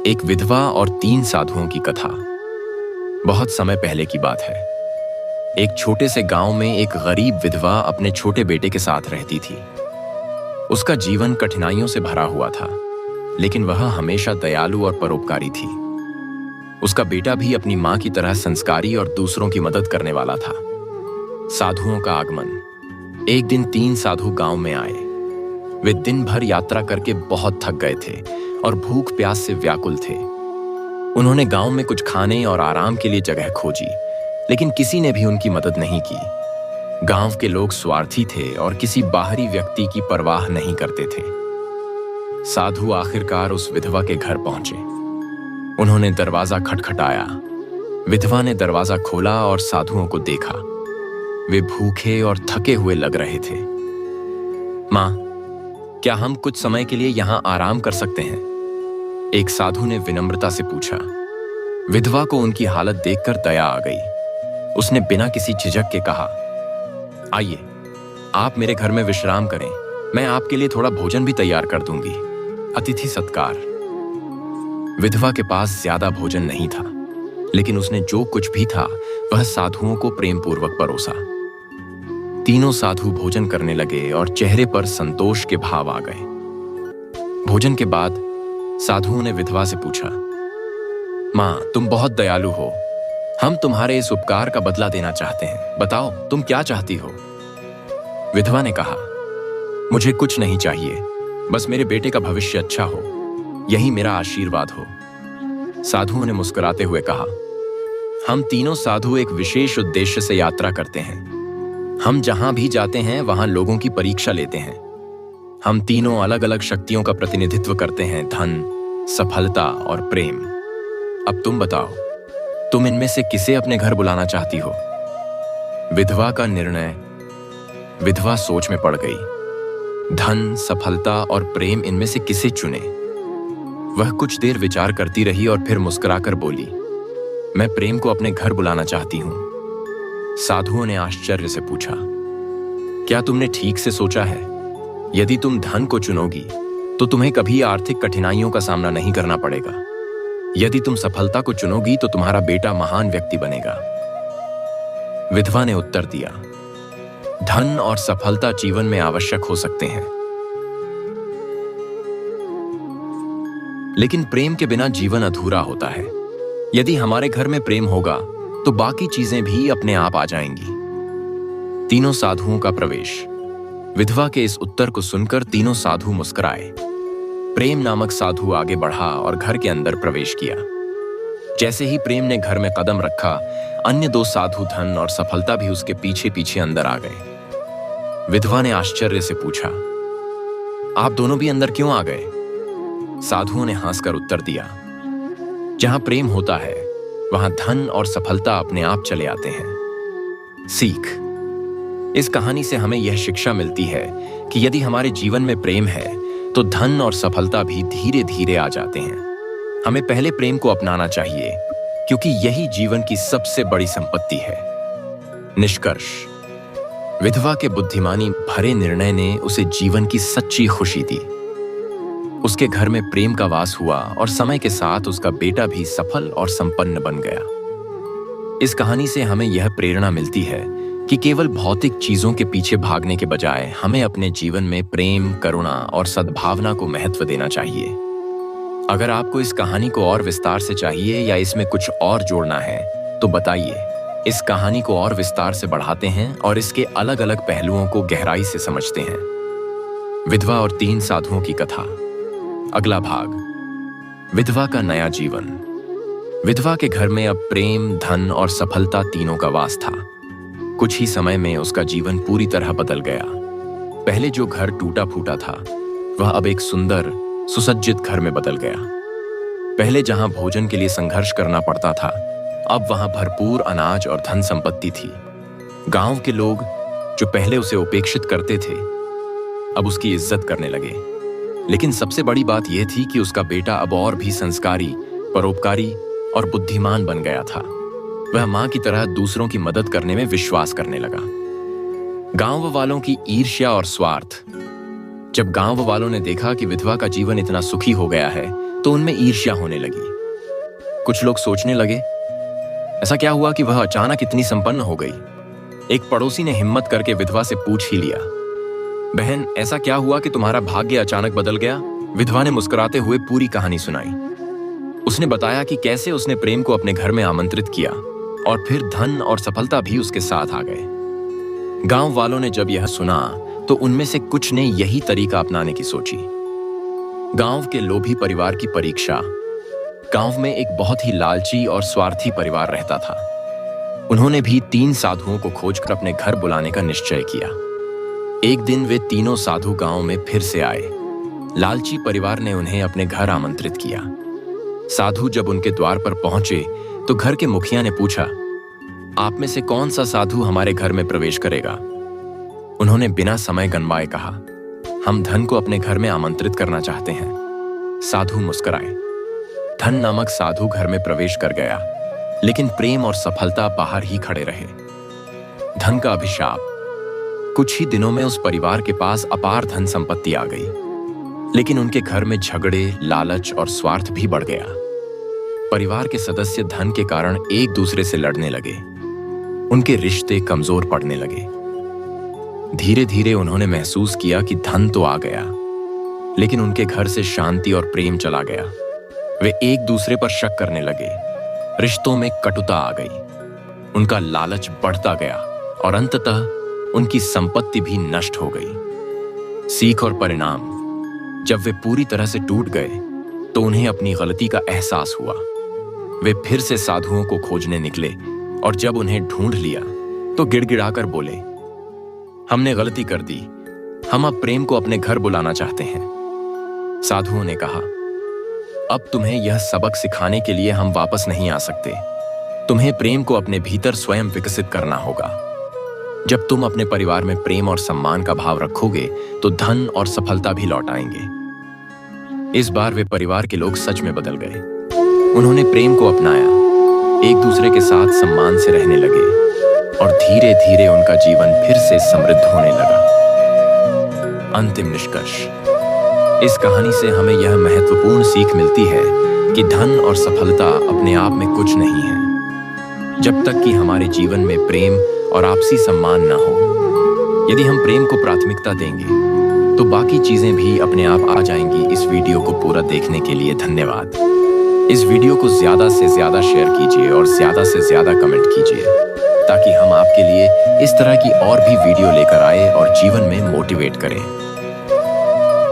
एक विधवा और 3 साधुओं की कथा। बहुत समय पहले की बात है। एक छोटे से गांव में एक गरीब विधवा अपने छोटे बेटे के साथ रहती थी। उसका जीवन कठिनाइयों से भरा हुआ था, लेकिन वह हमेशा दयालु और परोपकारी थी। उसका बेटा भी अपनी मां की तरह संस्कारी और दूसरों की मदद करने वाला था। साधुओं का आगमन। एक दिन 3 साधु गांव में आए। वे दिन भर यात्रा करके बहुत थक गए थे और भूख प्यास से व्याकुल थे। उन्होंने गांव में कुछ खाने और आराम के लिए जगह खोजी, लेकिन किसी ने भी उनकी मदद नहीं की। गांव के लोग स्वार्थी थे और किसी बाहरी व्यक्ति की परवाह नहीं करते थे। साधु आखिरकार उस विधवा के घर पहुंचे। उन्होंने दरवाजा खटखटाया। विधवा ने दरवाजा खोला और साधुओं को देखा। वे भूखे और थके हुए लग रहे थे। मां, क्या हम कुछ समय के लिए यहां आराम कर सकते हैं? एक साधु ने विनम्रता से पूछा। विधवा को उनकी हालत देखकर दया आ गई। उसने बिना किसी झिझक के कहा, आइए, आप मेरे घर में विश्राम करें। मैं आपके लिए थोड़ा भोजन भी तैयार कर दूंगी। अतिथि सत्कार। विधवा के पास ज्यादा भोजन नहीं था, लेकिन उसने जो कुछ भी था वह साधुओं को प्रेम पूर्वक परोसा। तीनों साधु भोजन करने लगे और चेहरे पर संतोष के भाव आ गए। भोजन के बाद साधुओं ने विधवा से पूछा, मां, तुम बहुत दयालु हो। हम तुम्हारे इस उपकार का बदला देना चाहते हैं। बताओ, तुम क्या चाहती हो? विधवा ने कहा, मुझे कुछ नहीं चाहिए, बस मेरे बेटे का भविष्य अच्छा हो, यही मेरा आशीर्वाद हो। साधुओं ने मुस्कुराते हुए कहा, हम तीनों साधु एक विशेष उद्देश्य से यात्रा करते हैं। हम जहां भी जाते हैं वहां लोगों की परीक्षा लेते हैं। हम तीनों अलग अलग शक्तियों का प्रतिनिधित्व करते हैं, धन, सफलता और प्रेम। अब तुम बताओ, तुम इनमें से किसे अपने घर बुलाना चाहती हो? विधवा का निर्णय। विधवा सोच में पड़ गई। धन, सफलता और प्रेम, इनमें से किसे चुने? वह कुछ देर विचार करती रही और फिर मुस्कुराकर बोली, मैं प्रेम को अपने घर बुलाना चाहती हूं। साधुओं ने आश्चर्य से पूछा, क्या तुमने ठीक से सोचा है? यदि तुम धन को चुनोगी तो तुम्हें कभी आर्थिक कठिनाइयों का सामना नहीं करना पड़ेगा। यदि तुम सफलता को चुनोगी तो तुम्हारा बेटा महान व्यक्ति बनेगा। विधवा ने उत्तर दिया, धन और सफलता जीवन में आवश्यक हो सकते हैं, लेकिन प्रेम के बिना जीवन अधूरा होता है। यदि हमारे घर में प्रेम होगा तो बाकी चीजें भी अपने आप आ जाएंगी। तीनों साधुओं का प्रवेश। विधवा के इस उत्तर को सुनकर तीनों साधु मुस्कुराए। प्रेम नामक साधु आगे बढ़ा और घर के अंदर प्रवेश किया। जैसे ही प्रेम ने घर में कदम रखा, अन्य 2 साधु धन और सफलता भी उसके पीछे पीछे अंदर आ गए। विधवा ने आश्चर्य से पूछा, आप दोनों भी अंदर क्यों आ गए? साधुओं ने हंसकर उत्तर दिया, जहां प्रेम होता है वहां धन और सफलता अपने आप चले आते हैं। सीख। इस कहानी से हमें यह शिक्षा मिलती है कि यदि हमारे जीवन में प्रेम है तो धन और सफलता भी धीरे धीरे आ जाते हैं। हमें पहले प्रेम को अपनाना चाहिए, क्योंकि यही जीवन की सबसे बड़ी संपत्ति है। निष्कर्ष। विधवा के बुद्धिमानी भरे निर्णय ने उसे जीवन की सच्ची खुशी दी। उसके घर में प्रेम का वास हुआ और समय के साथ उसका बेटा भी सफल और संपन्न बन गया। इस कहानी से हमें यह प्रेरणा मिलती है कि केवल भौतिक चीजों के पीछे भागने के बजाय हमें अपने जीवन में प्रेम, करुणा और सद्भावना को महत्व देना चाहिए। अगर आपको इस कहानी को और विस्तार से चाहिए या इसमें कुछ और जोड़ना है तो बताइए। इस कहानी को और विस्तार से बढ़ाते हैं और इसके अलग अलग पहलुओं को गहराई से समझते हैं। विधवा और 3 साधुओं की कथा। अगला भाग, विधवा का नया जीवन। विधवा के घर में अब प्रेम, धन और सफलता तीनों का वास था। कुछ ही समय में उसका जीवन पूरी तरह बदल गया। पहले जो घर टूटा फूटा था वह अब एक सुंदर, सुसज्जित घर में बदल गया। पहले जहां भोजन के लिए संघर्ष करना पड़ता था, अब वहां भरपूर अनाज और धन संपत्ति थी। गांव के लोग जो पहले उसे उपेक्षित करते थे, अब उसकी इज्जत करने लगे। लेकिन सबसे बड़ी बात यह थी कि उसका बेटा अब और भी संस्कारी, परोपकारी और बुद्धिमान बन गया था। वह मां की तरह दूसरों की मदद करने में विश्वास करने लगा। गांव वालों की ईर्ष्या और स्वार्थ। जब गांव वालों ने देखा कि विधवा का जीवन इतना सुखी हो गया है, तो उनमें ईर्ष्या होने लगी। कुछ लोग सोचने लगे, ऐसा क्या हुआ कि वह अचानक इतनी संपन्न हो गई। एक पड़ोसी ने हिम्मत करके विधवा से पूछ ही लिया, बहन ऐसा क्या हुआ कि तुम्हारा भाग्य अचानक बदल गया। विधवा ने मुस्कुराते हुए पूरी कहानी सुनाई। उसने बताया कि कैसे उसने प्रेम को अपने घर में आमंत्रित किया और फिर धन और सफलता भी उसके साथ आ गए। गांव वालों ने जब यह सुना तो उनमें से कुछ ने यही तरीका अपनाने की सोची। गांव के लोभी परिवार की परीक्षा। गांव में एक बहुत ही लालची और स्वार्थी परिवार रहता था। उन्होंने भी 3 साधुओं को खोजकर अपने घर बुलाने का निश्चय किया। एक दिन वे तीनों साधु गांव में फिर से आए। लालची परिवार ने उन्हें अपने घर आमंत्रित किया। साधु जब उनके द्वार पर पहुंचे तो घर के मुखिया ने पूछा, आप में से कौन सा साधु हमारे घर में प्रवेश करेगा। उन्होंने बिना समय गंवाए कहा, हम धन को अपने घर में आमंत्रित करना चाहते हैं। साधु मुस्कुराए। धन नामक साधु घर में प्रवेश कर गया, लेकिन प्रेम और सफलता बाहर ही खड़े रहे। धन का अभिशाप। कुछ ही दिनों में उस परिवार के पास अपार धन संपत्ति आ गई, लेकिन उनके घर में झगड़े, लालच और स्वार्थ भी बढ़ गया। परिवार के सदस्य धन के कारण एक दूसरे से लड़ने लगे। उनके रिश्ते कमजोर पड़ने लगे। धीरे धीरे उन्होंने महसूस किया कि धन तो आ गया, लेकिन उनके घर से शांति और प्रेम चला गया। वे एक दूसरे पर शक करने लगे। रिश्तों में कटुता आ गई। उनका लालच बढ़ता गया और अंततः उनकी संपत्ति भी नष्ट हो गई। सीख और परिणाम। जब वे पूरी तरह से टूट गए तो उन्हें अपनी गलती का एहसास हुआ। वे फिर से साधुओं को खोजने निकले और जब उन्हें ढूंढ लिया तो गिड़गिड़ाकर बोले, हमने गलती कर दी। हम अब प्रेम को अपने घर बुलाना चाहते हैं। साधुओं ने कहा, अब तुम्हें यह सबक सिखाने के लिए हम वापस नहीं आ सकते। तुम्हें प्रेम को अपने भीतर स्वयं विकसित करना होगा। जब तुम अपने परिवार में प्रेम और सम्मान का भाव रखोगे तो धन और सफलता भी लौट आएंगे। इस बार वे परिवार के लोग सच में बदल गए। उन्होंने प्रेम को अपनाया, एक दूसरे के साथ सम्मान से रहने लगे और धीरे धीरे उनका जीवन फिर से समृद्ध होने लगा। अंतिम निष्कर्ष। इस कहानी से हमें यह महत्वपूर्ण सीख मिलती है कि धन और सफलता अपने आप में कुछ नहीं है, जब तक कि हमारे जीवन में प्रेम और आपसी सम्मान न हो। यदि हम प्रेम को प्राथमिकता देंगे तो बाकी चीजें भी अपने आप आ जाएंगी। इस वीडियो को पूरा देखने के लिए धन्यवाद। इस वीडियो को ज्यादा से ज्यादा शेयर कीजिए और ज्यादा से ज्यादा कमेंट कीजिए, ताकि हम आपके लिए इस तरह की और भी वीडियो लेकर आए और जीवन में मोटिवेट करें।